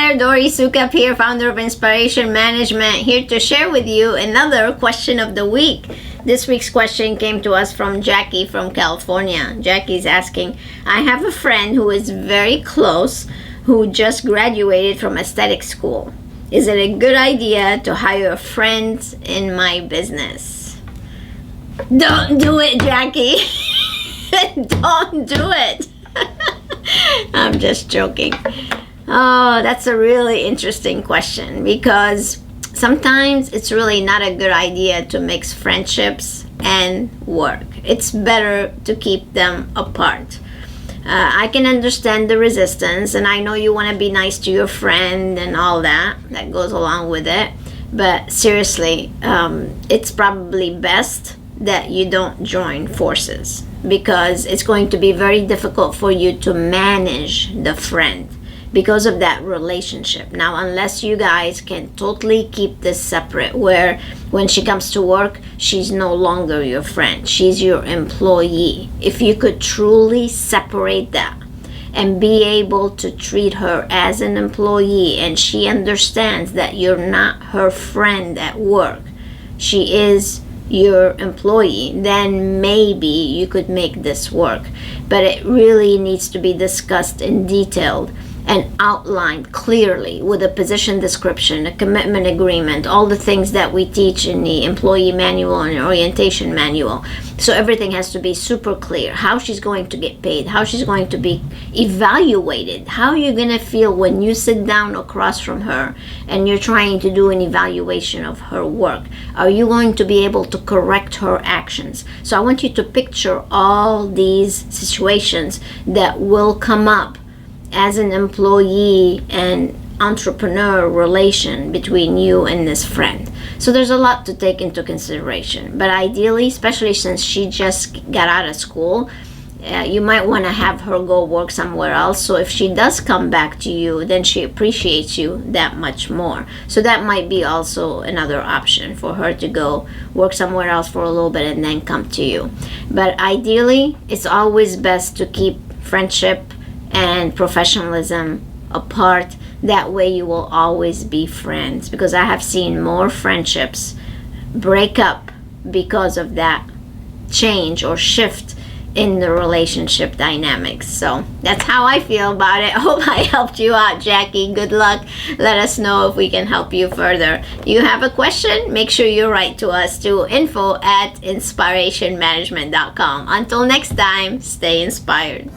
there, Dori Soukup here, founder of InSPAration Management, here to share with you another question of the week. This week's question came to us from Jackie from California. Jackie's asking, I have a friend who is very close who just graduated from aesthetic school. Is it a good idea to hire friends in my business? Don't do it, Jackie. Don't do it. I'm just joking. Oh, that's a really interesting question, because sometimes it's really not a good idea to mix friendships and work. It's better to keep them apart. I can understand the resistance, and I know you want to be nice to your friend and all that goes along with it. But seriously, it's probably best that you don't join forces, because it's going to be very difficult for you to manage the friend because of that relationship. Now, unless you guys can totally keep this separate, where when she comes to work, she's no longer your friend, she's your employee. If you could truly separate that and be able to treat her as an employee, and she understands that you're not her friend at work, she is your employee, then maybe you could make this work. But it really needs to be discussed in detail and outlined clearly with a position description, a commitment agreement, all the things that we teach in the employee manual and orientation manual. So everything has to be super clear. How she's going to get paid, how she's going to be evaluated, how you're going to feel when you sit down across from her and you're trying to do an evaluation of her work. Are you going to be able to correct her actions? So I want you to picture all these situations that will come up as an employee and entrepreneur relation between you and this friend. So there's a lot to take into consideration. But ideally, especially since she just got out of school, you might want to have her go work somewhere else. So if she does come back to you, then she appreciates you that much more. So that might be also another option for her to go work somewhere else for a little bit and then come to you. But ideally, it's always best to keep friendship and professionalism apart. That way you will always be friends, because I have seen more friendships break up because of that change or shift in the relationship dynamics. So that's how I feel about it. Hope I helped you out, Jackie. Good luck. Let us know if we can help you further. You have a question? Make sure you write to us to info@inspirationmanagement.com. Until next time, stay inspired.